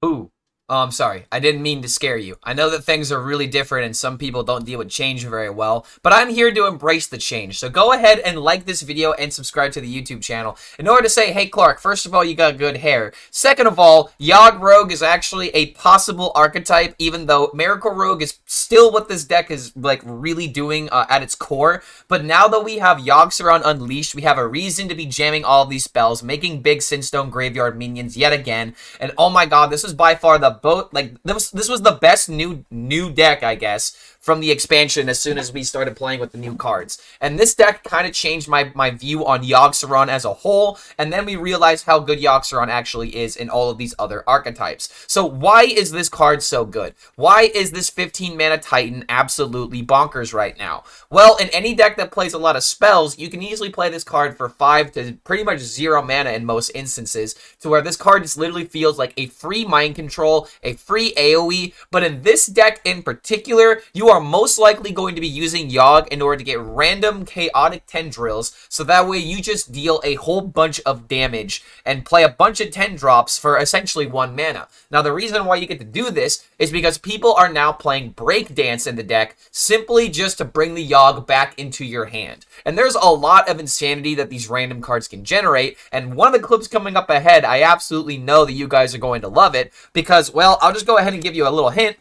Ooh. Oh, I'm sorry. I didn't mean to scare you. I know that things are really different and some people don't deal with change very well, but I'm here to embrace the change. So go ahead and like this video and subscribe to the YouTube channel in order to say, hey Clark, first of all, you got good hair. Second of all, Yogg Rogue is actually a possible archetype, even though Miracle Rogue is still what this deck is like really doing at its core. But now that we have Yogg-Saron Unleashed, we have a reason to be jamming all of these spells, making big Sinstone Graveyard minions yet again. And oh my god, this was by far the this was the best new deck, I guess, from the expansion as soon as we started playing with the new cards. And this deck kind of changed my view on Yogg-Saron as a whole, and then we realized how good Yogg-Saron actually is in all of these other archetypes. So why is this card so good? Why is this 15 mana Titan absolutely bonkers right now? Well, in any deck that plays a lot of spells, you can easily play this card for 5 to pretty much 0 mana in most instances, to where this card just literally feels like a free mind control, a free AoE, but in this deck in particular, you are most likely going to be using Yogg in order to get random chaotic tendrils, so that way you just deal a whole bunch of damage and play a bunch of 10 drops for essentially 1 mana. Now, the reason why you get to do this is because people are now playing Breakdance in the deck simply just to bring the Yogg back into your hand. And there's a lot of insanity that these random cards can generate, and one of the clips coming up ahead, I absolutely know that you guys are going to love it, because, well, I'll just go ahead and give you a little hint.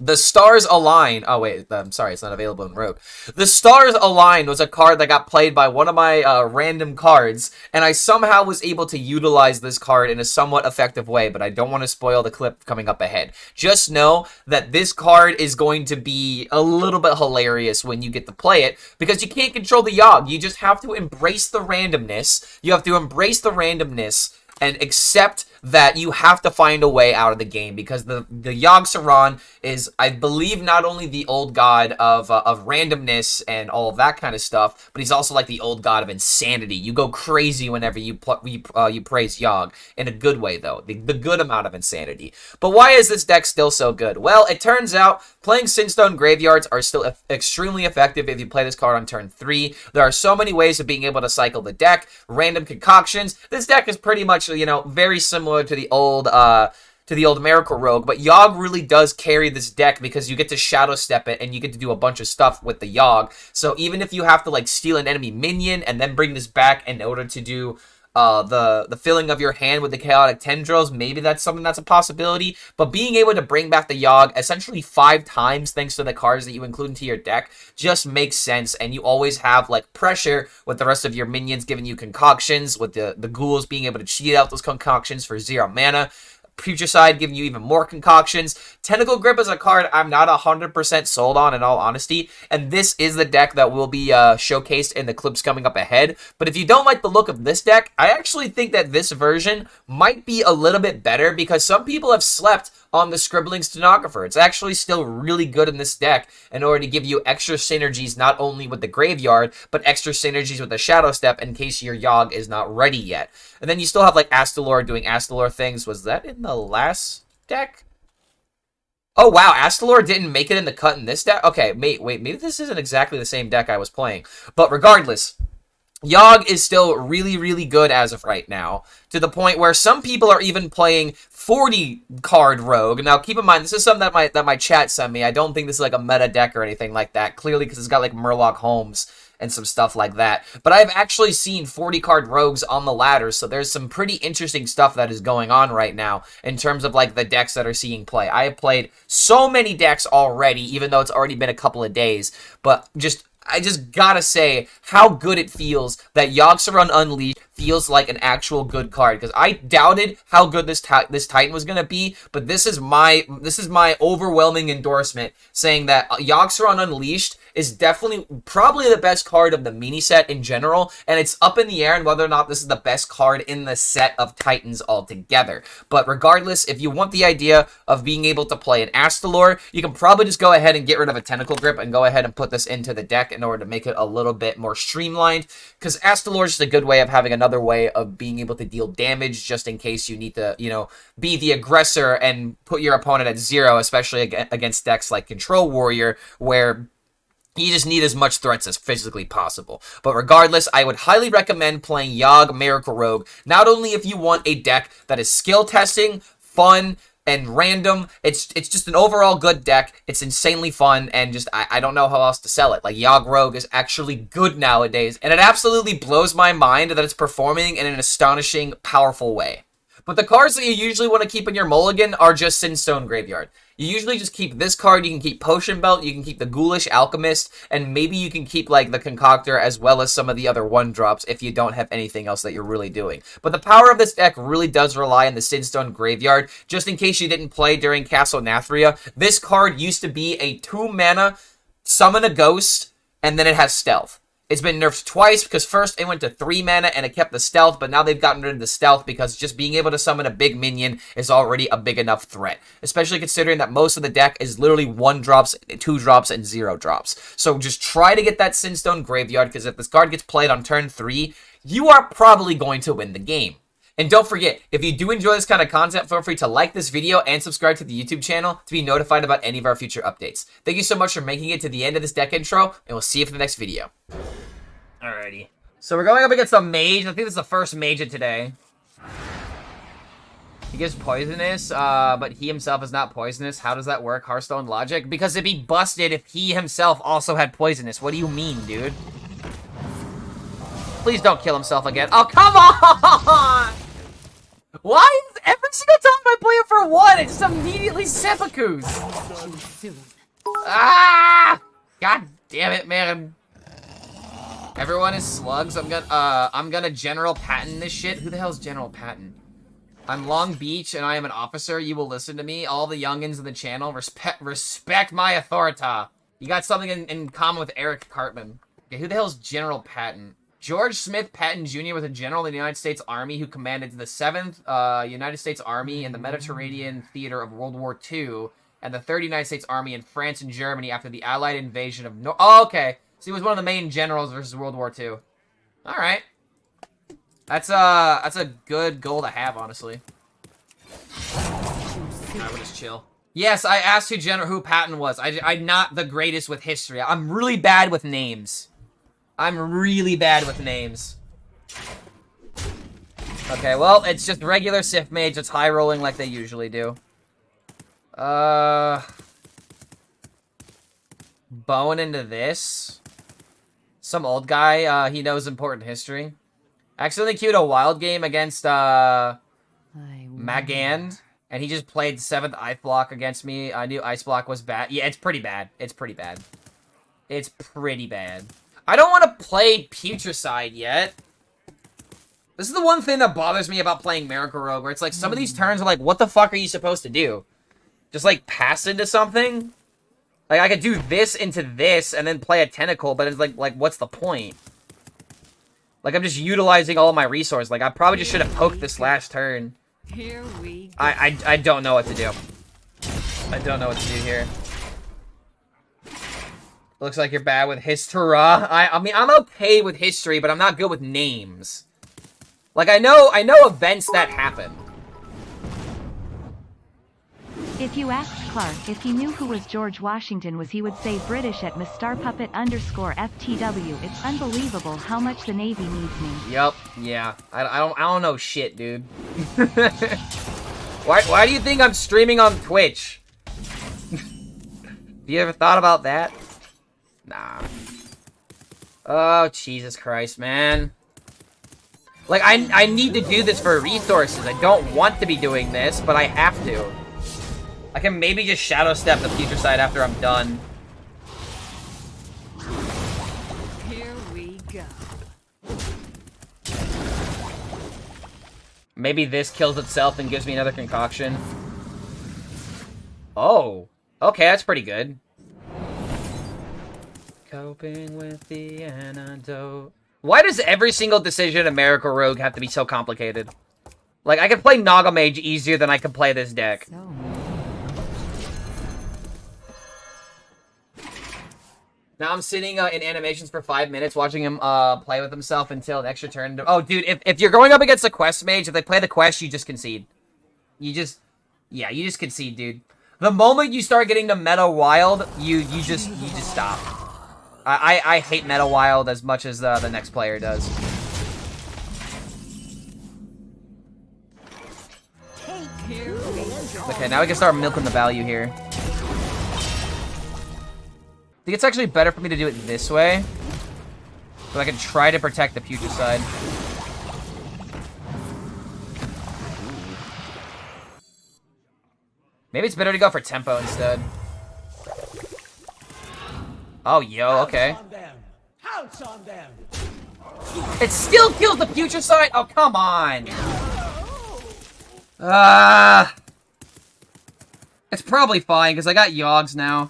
The Stars Align. Oh, wait. I'm sorry. It's not available in Rogue. The Stars Align was a card that got played by one of my random cards, and I somehow was able to utilize this card in a somewhat effective way, but I don't want to spoil the clip coming up ahead. Just know that this card is going to be a little bit hilarious when you get to play it, because you can't control the Yogg. You just have to embrace the randomness. You have to embrace the randomness and accept that you have to find a way out of the game, because the Yogg-Saron is, I believe, not only the old god of randomness and all of that kind of stuff, but he's also like the old god of insanity. You go crazy whenever you praise Yogg, in a good way though, the good amount of insanity. But why is this deck still so good? Well, it turns out playing Sinstone Graveyards are still extremely effective if you play this card on turn 3. There are so many ways of being able to cycle the deck, random concoctions. This deck is pretty much, you know, very similar to the old Miracle Rogue, but Yogg really does carry this deck because you get to Shadow Step it and you get to do a bunch of stuff with the Yogg. So even if you have to like steal an enemy minion and then bring this back in order to do the filling of your hand with the chaotic tendrils, maybe that's something that's a possibility. But being able to bring back the Yogg essentially 5 times thanks to the cards that you include into your deck just makes sense, and you always have like pressure with the rest of your minions giving you concoctions, with the ghouls being able to cheat out those concoctions for 0 mana. Future Side giving you even more concoctions. Tentacle Grip is a card I'm not 100% sold on, in all honesty, and this is the deck that will be showcased in the clips coming up ahead. But if you don't like the look of this deck, I actually think that this version might be a little bit better, because some people have slept on the Scribbling Stenographer. It's actually still really good in this deck in order to give you extra synergies, not only with the Graveyard, but extra synergies with the Shadow Step in case your Yogg is not ready yet. And then you still have like Astalor doing Astalor things. Was that in the last deck? Oh wow, Astalor didn't make it in the cut in this deck? Okay, wait, maybe this isn't exactly the same deck I was playing. But regardless, Yogg is still really, really good as of right now, to the point where some people are even playing 40-card Rogue. Now, keep in mind, this is something that my chat sent me. I don't think this is like a meta deck or anything like that, clearly because it's got like Murloc Holmes and some stuff like that. But I've actually seen 40-card Rogues on the ladder, so there's some pretty interesting stuff that is going on right now in terms of like the decks that are seeing play. I have played so many decks already, even though it's already been a couple of days, but I just gotta say how good it feels that Yogg-Saron Unleashed feels like an actual good card, because I doubted how good this Titan was gonna be, but this is my overwhelming endorsement, saying that Yogg-Saron Unleashed is definitely probably the best card of the mini set in general, and it's up in the air on whether or not this is the best card in the set of Titans altogether. But regardless, if you want the idea of being able to play an Astalor, you can probably just go ahead and get rid of a Tentacle Grip and go ahead and put this into the deck in order to make it a little bit more streamlined, because Astalor is just a good way of having another way of being able to deal damage just in case you need to, you know, be the aggressor and put your opponent at 0, especially against decks like Control Warrior, where you just need as much threats as physically possible. But regardless, I would highly recommend playing Yogg Miracle Rogue, not only if you want a deck that is skill testing, fun, and random. It's just an overall good deck. It's insanely fun, and just I don't know how else to sell it. Like, Yogg Rogue is actually good nowadays, and it absolutely blows my mind that it's performing in an astonishing, powerful way. But the cards that you usually want to keep in your mulligan are just Sinstone Graveyard. You usually just keep this card, you can keep Potion Belt, you can keep the Ghoulish Alchemist, and maybe you can keep, like, the Concoctor as well as some of the other 1-drops if you don't have anything else that you're really doing. But the power of this deck really does rely on the Sinstone Graveyard. Just in case you didn't play during Castle Nathria, this card used to be a 2-mana, summon a ghost, and then it has Stealth. It's been nerfed twice because first it went to 3 mana and it kept the stealth, but now they've gotten rid of the stealth because just being able to summon a big minion is already a big enough threat. Especially considering that most of the deck is literally 1-drops, 2-drops, and 0-drops. So just try to get that Sinstone Graveyard, because if this card gets played on turn 3, you are probably going to win the game. And don't forget, if you do enjoy this kind of content, feel free to like this video and subscribe to the YouTube channel to be notified about any of our future updates. Thank you so much for making it to the end of this deck intro, and we'll see you for the next video. Alrighty. So we're going up against a mage. I think this is the first mage of today. He gives poisonous, but he himself is not poisonous. How does that work? Hearthstone logic? Because it'd be busted if he himself also had poisonous. What do you mean, dude? Please don't kill himself again. Oh, come on! Why is every single time I play it for 1, it just immediately seppukus? Ah! God damn it, man. Everyone is slugs. I'm gonna General Patton this shit. Who the hell's General Patton? I'm Long Beach and I am an officer. You will listen to me. All the youngins in the channel, respect my authority. You got something in common with Eric Cartman. Okay, who the hell's General Patton? George Smith Patton Jr. was a general in the United States Army who commanded the 7th United States Army in the Mediterranean theater of World War II and the 3rd United States Army in France and Germany after the Allied invasion of Oh, okay. So he was one of the main generals versus World War II. Alright. That's a good goal to have, honestly. Alright, we'll just chill. Yes, I asked who Patton was. I'm not the greatest with history. I'm really bad with names. I'm really bad with names. Okay, well, it's just regular Sith Mage. It's high rolling like they usually do. Bone into this. Some old guy, he knows important history. Accidentally queued a wild game against, Magand. And he just played 7th Ice Block against me. I knew Ice Block was bad. Yeah, it's pretty bad. It's pretty bad. It's pretty bad. I don't want to play Putricide yet. This is the one thing that bothers me about playing Miracle Rogue, where it's like, some of these turns are like, what the fuck are you supposed to do? Just, like, pass into something? Like, I could do this into this and then play a Tentacle, but it's like, what's the point? Like, I'm just utilizing all of my resources. Like, I probably just should have poked this last turn. Here we go. I don't know what to do. I don't know what to do here. Looks like you're bad with history. I mean, I'm okay with history, but I'm not good with names. Like, I know events that happen. If you asked Clark if he knew who was George Washington he would say British at @MrPuppet_FTW. It's unbelievable how much the Navy needs me. Yup, yeah. I don't know shit, dude. Why do you think I'm streaming on Twitch? Have you ever thought about that? Nah. Oh, Jesus Christ, man. Like, I need to do this for resources. I don't want to be doing this, but I have to. I can maybe just Shadow Step the Putricide after I'm done. Here we go. Maybe this kills itself and gives me another concoction. Oh. Okay, that's pretty good. Coping with the antidote. Why does every single decision in Miracle Rogue have to be so complicated? Like, I can play Naga Mage easier than I can play this deck. Now I'm sitting in animations for 5 minutes watching him play with himself until an extra turn. Oh, dude, if you're going up against a quest mage, if they play the quest, you just concede. You just concede, dude. The moment you start getting to Meta Wild, you just stop. I hate Meta Wild as much as the next player does. Take here we go. Okay, now we can start milking the value here. I think it's actually better for me to do it this way, so I can try to protect the future side. Maybe it's better to go for tempo instead. Oh, yo, okay. Pounce on them. It still kills the future side? Oh, come on. It's probably fine, because I got Yoggs now.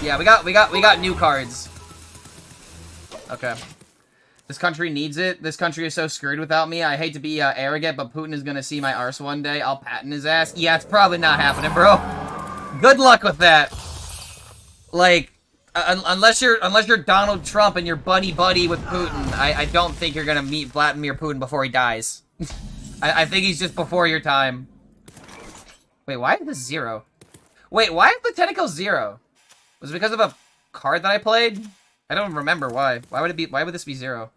Yeah, we got new cards. Okay. This country needs it. This country is so screwed without me. I hate to be arrogant, but Putin is gonna see my arse one day. I'll patent his ass. Yeah, it's probably not happening, bro. Good luck with that. Like, unless you're Donald Trump and you're buddy with Putin, I don't think you're gonna meet Vladimir Putin before he dies. I think he's just before your time. Wait, why is this 0? Wait, why is the tentacle 0? Was it because of a card that I played? I don't remember why. Why would this be 0?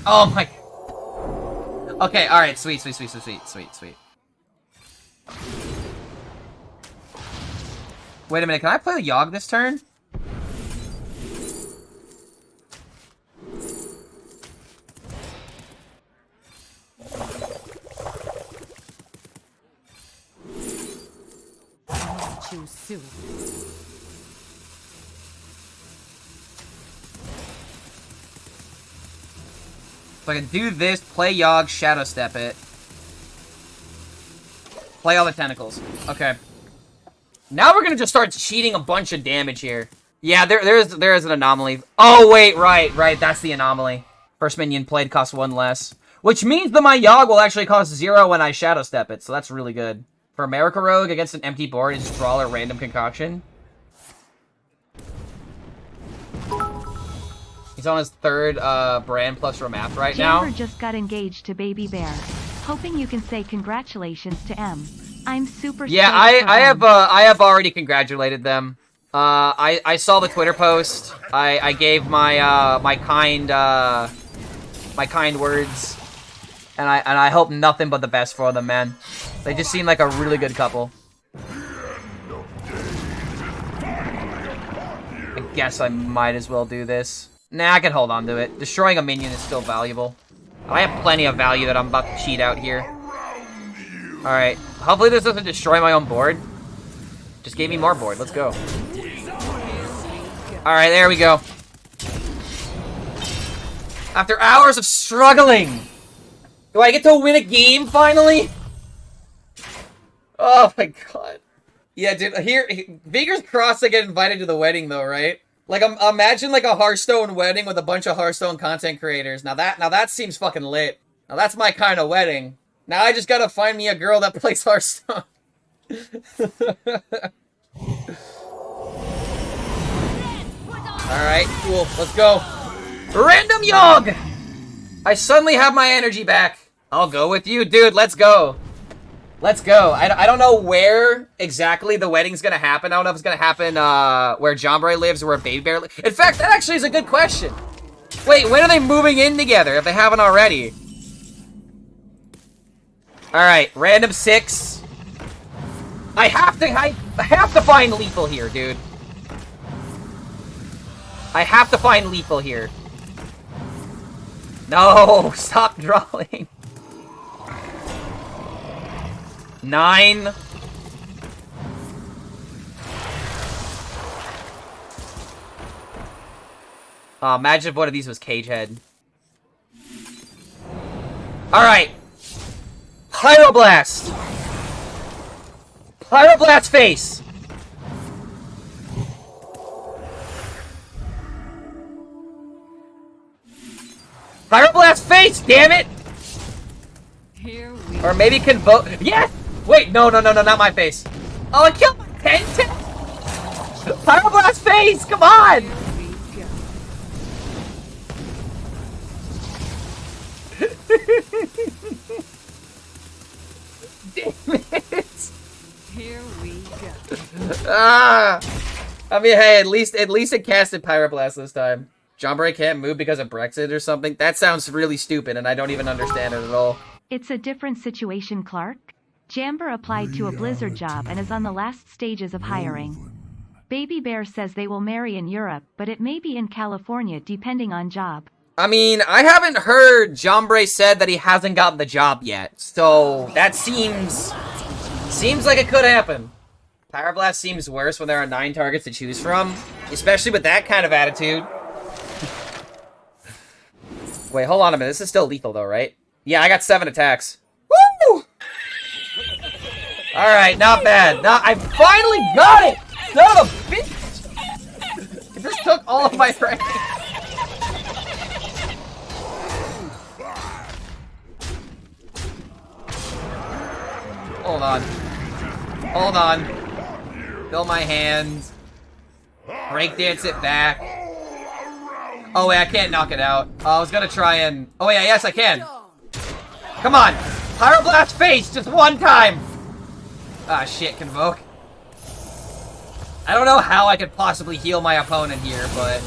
Oh my. Okay, alright, sweet. Wait a minute, can I play the Yogg this turn? Too soon. So I can do this, play Yogg, Shadow Step it. Play all the tentacles. Okay. Now we're gonna just start cheating a bunch of damage here. Yeah, there is an anomaly. Oh wait, right, that's the anomaly. First minion played costs 1 less. Which means that my Yogg will actually cost 0 when I Shadow Step it, so that's really good. For America Rogue against an empty board is draw a random concoction. He's on his 3rd Brand plus Ramath right now. Jammer just got engaged to Baby Bear. Hoping you can say congratulations to M. I'm super Yeah, stoked for M. I have already congratulated them. I saw the Twitter post. I gave my my kind words, and I hope nothing but the best for them, man. They just seem like a really good couple. I guess I might as well do this. Nah, I can hold on to it. Destroying a minion is still valuable. I have plenty of value that I'm about to cheat out here. Alright. Hopefully this doesn't destroy my own board. Just gave me more board. Let's go. Alright, there we go. After hours of struggling! Do I get to win a game, finally? Oh my god. Yeah, dude, here, fingers crossed I get invited to the wedding, though, right? Like, imagine, like, a Hearthstone wedding with a bunch of Hearthstone content creators. Now that seems fucking lit. Now that's my kind of wedding. Now I just gotta find me a girl that plays Hearthstone. Alright, cool. Let's go. Random Yogg! I suddenly have my energy back. I'll go with you. Dude, let's go. Let's go. I don't know where exactly the wedding's gonna happen. I don't know if it's gonna happen where Jombray lives or where Baby Bear lives. In fact, that actually is a good question. Wait, when are they moving in together if they haven't already? Alright, random 6. I have to find lethal here, dude. I have to find lethal here. No, stop drawing. 9. Imagine if one of these was Cagehead. Alright. Pyroblast! Pyroblast face! Pyroblast face, damn it! Here we Or maybe convoke. Yes! Wait, no, not my face. Oh, I killed my Penta! Pyroblast face, come on! here we go. Damn it! Ah! I mean, hey, at least it casted Pyroblast this time. Jambray can't move because of Brexit or something. That sounds really stupid, and I don't even understand it at all. It's a different situation, Clark. Jamber applied to a Blizzard job and is on the last stages of hiring. Baby Bear says they will marry in Europe, but it may be in California depending on job. I mean, I haven't heard Jambray said that he hasn't gotten the job yet, so that seems like it could happen. Pyroblast seems worse when there are 9 targets to choose from, especially with that kind of attitude. Wait, hold on a minute. This is still lethal, though, right? Yeah, I got 7 attacks. Woo! Alright, not bad. I finally got it! Son of a bitch! It just took all of my rank. Hold on. Hold on. Fill my hands. Breakdance it back. Oh, wait, I can't knock it out. I was gonna try and... Oh, yeah, yes, I can. Come on. Pyroblast face, just one time. Ah, shit, Convoke. I don't know how I could possibly heal my opponent here, but...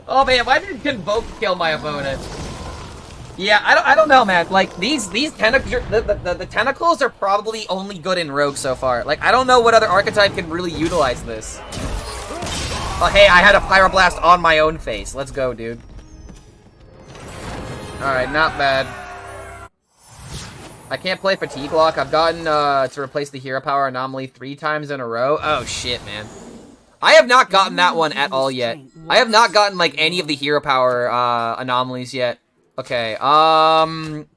Oh, man, why did Convoke kill my opponent? Yeah, I don't know, man. Like, these tentacles, the tentacles are probably only good in Rogue so far. Like, I don't know what other archetype can really utilize this. Oh, hey, I had a Pyroblast on my own face. Let's go, dude. Alright, not bad. I can't play Fatigue Lock. I've gotten, to replace the Hero Power Anomaly 3 times in a row. Oh, shit, man. I have not gotten that one at all yet. I have not gotten, like, any of the Hero Power, anomalies yet. Okay,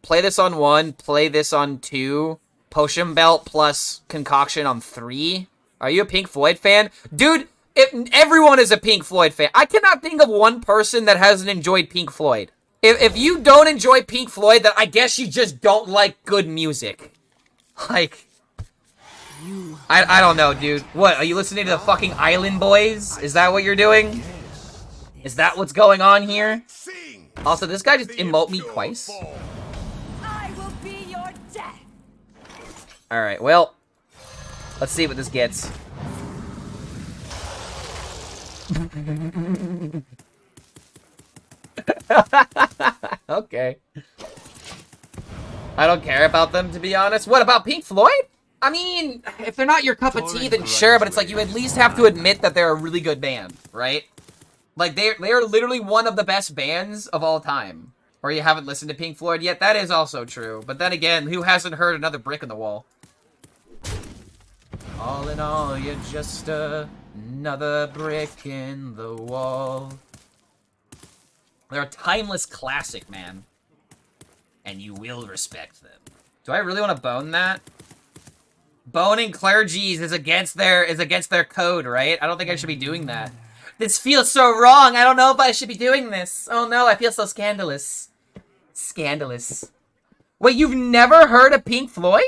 play this on 1, play this on 2, Potion Belt plus Concoction on 3. Are you a Pink Floyd fan? Dude, everyone is a Pink Floyd fan. I cannot think of one person that hasn't enjoyed Pink Floyd. If you don't enjoy Pink Floyd, then I guess you just don't like good music. Like, I don't know, dude. What, are you listening to the fucking Island Boys? Is that what you're doing? Is that what's going on here? Also, this guy just emote me twice. I will be your death. Alright, well, let's see what this gets. Okay. I don't care about them, to be honest. What about Pink Floyd? I mean, if they're not your cup of tea, then sure, but it's like you at least have to admit that they're a really good band, right? Like, they are literally one of the best bands of all time. Or you haven't listened to Pink Floyd yet, that is also true. But then again, who hasn't heard another brick in the wall? All in all, you're just another brick in the wall. They're a timeless classic, man. And you will respect them. Do I really want to bone that? Boning clergies is against their code, right? I don't think I should be doing that. This feels so wrong. I don't know if I should be doing this. Oh no, I feel so scandalous. Scandalous. Wait, you've never heard of Pink Floyd?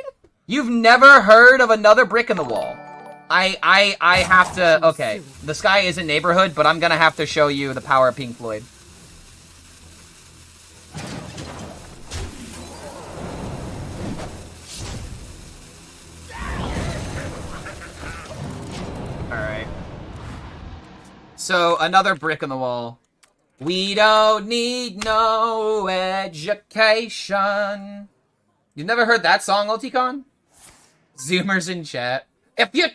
You've never heard of another brick in the wall? I have to... Okay, the sky isn't neighborhood, but I'm gonna have to show you the power of Pink Floyd. Alright. So, another brick in the wall. We don't need no education. You've never heard that song, Ulticon? Zoomers in chat. If you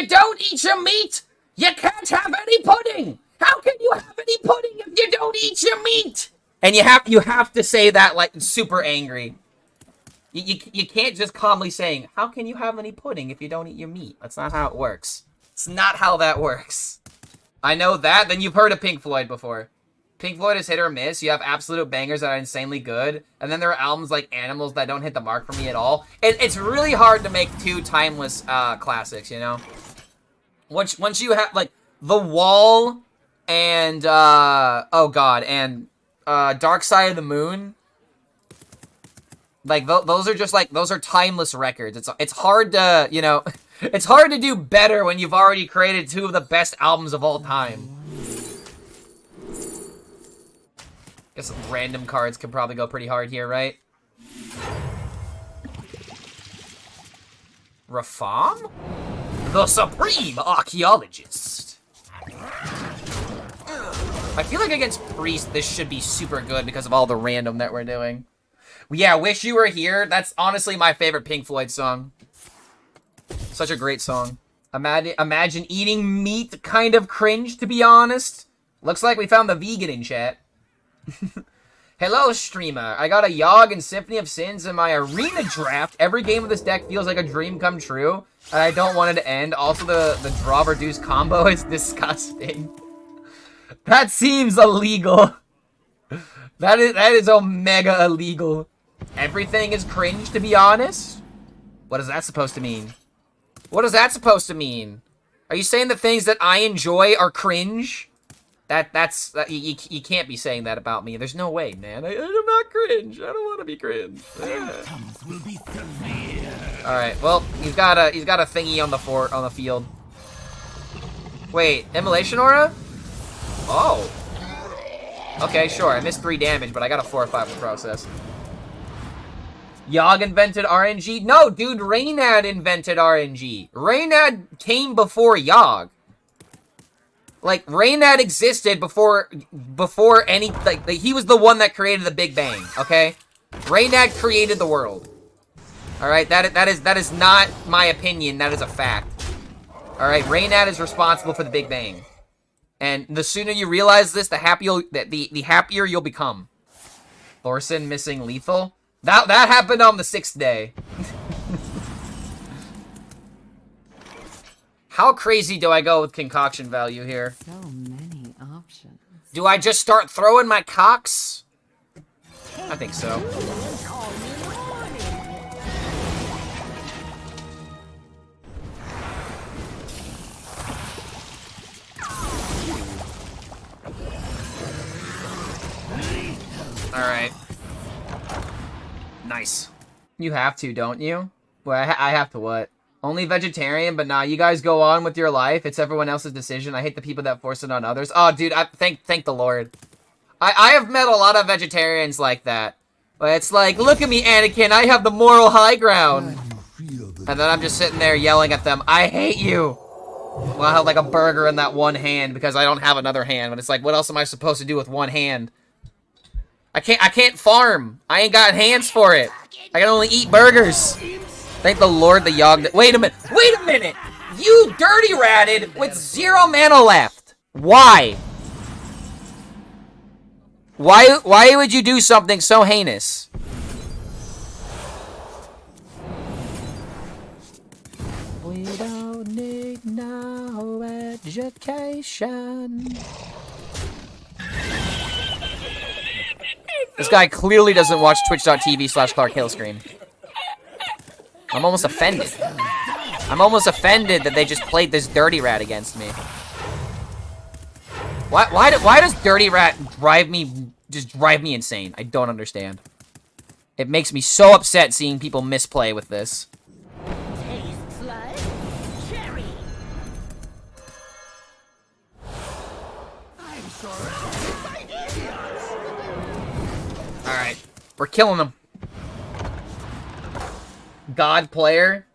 don't eat your meat, you can't have any pudding. How can you have any pudding if you don't eat your meat? And you have to say that like super angry. You can't just calmly saying, how can you have any pudding if you don't eat your meat? That's not how it works. It's not how that works. I know that, then you've heard of Pink Floyd before. Pink Floyd is hit or miss. You have absolute bangers that are insanely good. And then there are albums like Animals that don't hit the mark for me at all. It's really hard to make 2 timeless classics, you know? Once you have, like, The Wall and, oh god, and Dark Side of the Moon. Like, those are just, like, those are timeless records. It's hard to, you know... It's hard to do better when you've already created 2 of the best albums of all time. Guess some random cards could probably go pretty hard here, right? Rafam? The Supreme Archaeologist. I feel like against Priest, this should be super good because of all the random that we're doing. Yeah, Wish You Were Here. That's honestly my favorite Pink Floyd song. Such a great song. Imagine eating meat, kind of cringe, to be honest. Looks like we found the vegan in chat. Hello, streamer. I got a Yogg and Symphony of Sins in my arena draft. Every game of this deck feels like a dream come true, and I don't want it to end. Also, the draw reduce combo is disgusting. That seems illegal. That is omega illegal. Everything is cringe, to be honest. What is that supposed to mean? What is that supposed to mean? Are you saying the things that I enjoy are cringe? You can't be saying that about me. There's no way, man. I'm not cringe. I don't want to be cringe. All right. Well, he's got a thingy on the field. Wait, Immolation Aura? Oh. Okay, sure. I missed 3 damage, but I got a 4 or 5 to process. Yogg invented RNG? No, dude. Reynad invented RNG. Reynad came before Yogg. Like, Reynad existed before any, like, he was the one that created the Big Bang, okay? Reynad created the world. Alright, that is not my opinion, that is a fact. Alright, Reynad is responsible for the Big Bang. And the sooner you realize this, the happier you'll become. Thorson missing lethal? That happened on the 6th day. How crazy do I go with concoction value here? So many options. Do I just start throwing my cocks? I think so. Alright. Nice. You have to, don't you? Well, I have to what? Only vegetarian, but nah, you guys go on with your life. It's everyone else's decision. I hate the people that force it on others. Oh, dude, thank the Lord. I have met a lot of vegetarians like that. But it's like, look at me, Anakin, I have the moral high ground. And then I'm just sitting there yelling at them, I hate you. Well, I have like a burger in that one hand because I don't have another hand. But it's like, what else am I supposed to do with one hand? I can't farm. I ain't got hands for it. I can only eat burgers. Thank the Lord the Yogg... Wait a minute! You dirty ratted with 0 mana left! Why? Why would you do something so heinous? We don't need no education. This guy clearly doesn't watch twitch.tv/Clark HELLSCREAM. I'm almost offended. I'm almost offended that they just played this Dirty Rat against me. Why does Dirty Rat drive me insane? I don't understand. It makes me so upset seeing people misplay with this. Taste like cherry. I'm sorry. Alright. We're killing them. God player.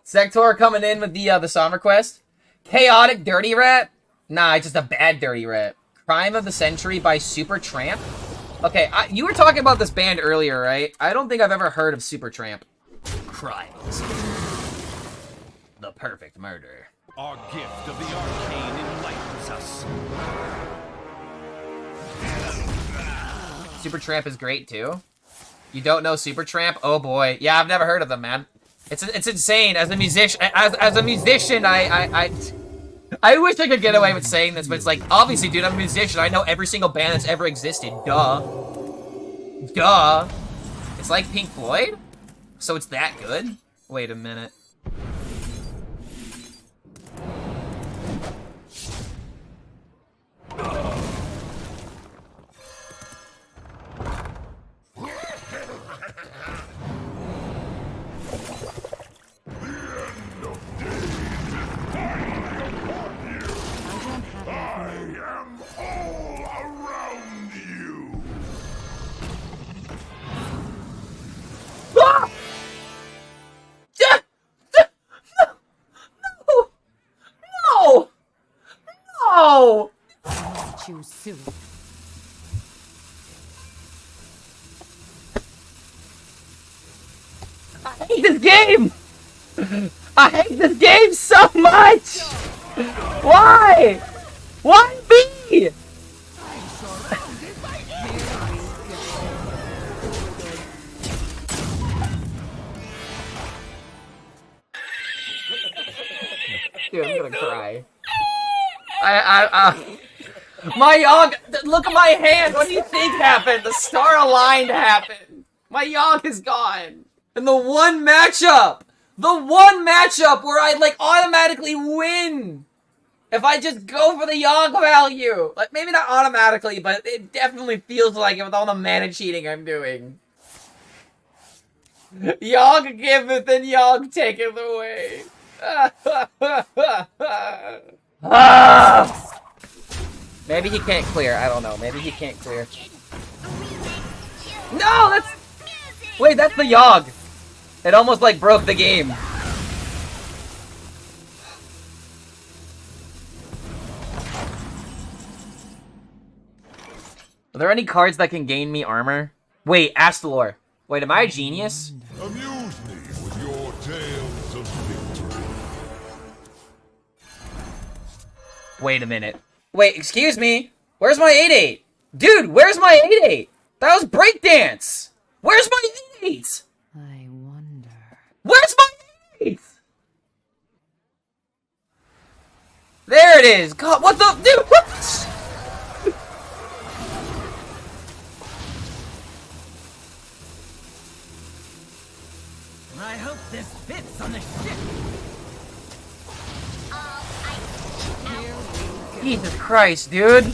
Sector coming in with the song request. Chaotic Dirty Rat? Nah, just a bad Dirty Rat. Crime of the Century by Supertramp? Okay, you were talking about this band earlier, right? I don't think I've ever heard of Supertramp. Crime of the Century. The perfect murder. Our gift of the arcane enlightens us. Supertramp is great too. You don't know Supertramp? Oh boy. Yeah, I've never heard of them, man. It's insane. As a musician, I wish I could get away with saying this, but it's like, obviously, dude, I'm a musician. I know every single band that's ever existed. Duh. Duh. It's like Pink Floyd? So it's that good? Wait a minute. catch you soon. I hate this game! I hate this game so much! Why? Why me? Dude, I'm gonna cry. My Yogg, look at my hand. What do you think happened? The star aligned happened. My Yogg is gone. And the one matchup where I like automatically win. If I just go for the Yogg value. Like maybe not automatically, but it definitely feels like it with all the mana cheating I'm doing. Yogg giveth and Yogg taketh away. Maybe he can't clear. I don't know. Maybe he can't clear. No, that's... Wait, that's the Yogg. It almost like broke the game. Are there any cards that can gain me armor? Wait, Astalor. Wait, am I a genius? Amuse me with your tales of victory. Wait a minute. Wait, excuse me. Where's my 8-8? Dude, where's my 8-8? That was breakdance. Where's my 8-8? I wonder. Where's my 8-8? There it is. God, what the... Dude, what the... I hope this fits on the ship. Jesus Christ, dude.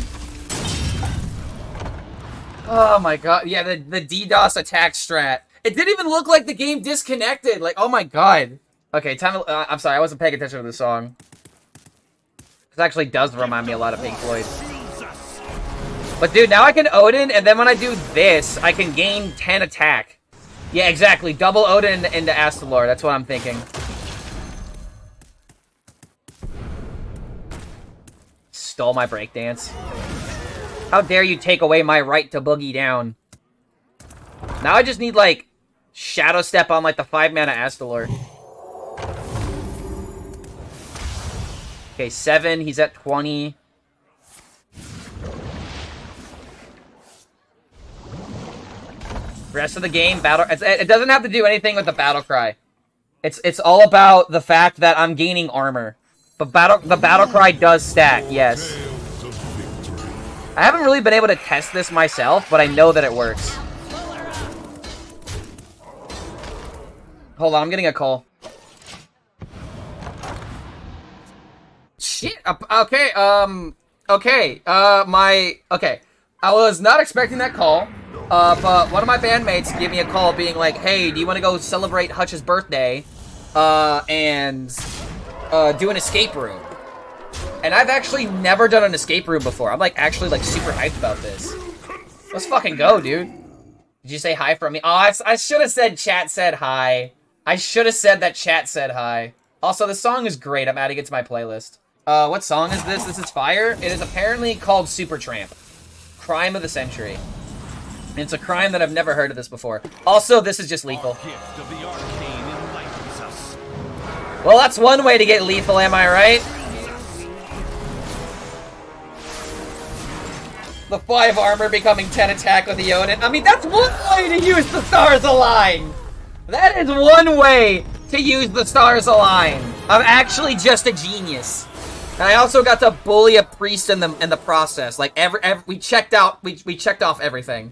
Oh my god. Yeah, the DDoS attack strat. It didn't even look like the game disconnected. Like, oh my god. Okay, time to, I'm sorry, I wasn't paying attention to the song. This actually does remind me a lot of Pink Floyd. But dude, now I can Odin, and then when I do this, I can gain 10 attack. Yeah, exactly. Double Odin into Astalor. That's what I'm thinking. Stole my breakdance. How dare you take away my right to boogie down? Now I just need, like, Shadow Step on, like, the 5-mana Astalor. Okay, 7. He's at 20. Rest of the game, battle. It doesn't have to do anything with the battle cry. It's all about the fact that I'm gaining armor. But the battle cry does stack, yes. I haven't really been able to test this myself, but I know that it works. Hold on, I'm getting a call. Shit. Okay. Okay. Okay. I was not expecting that call. But one of my bandmates gave me a call being like, hey, do you want to go celebrate Hutch's birthday, and do an escape room? And I've actually never done an escape room before. I'm, like, actually, like, super hyped about this. Let's fucking go, dude. Did you say hi from me? Oh, I should have said chat said hi. I should have said that chat said hi. Also, the song is great. I'm adding it to my playlist. What song is this? This is Fire. It is apparently called Supertramp. Crime of the Century. And it's a crime that I've never heard of this before. Also, this is just lethal. Gift of the arcane enlightens us. Well, that's one way to get lethal, am I right? The 5 armor becoming 10 attack with the Odin. I mean, that's one way to use the stars align. That is one way to use the stars align. I'm actually just a genius. And I also got to bully a priest in the process. Like we checked off everything.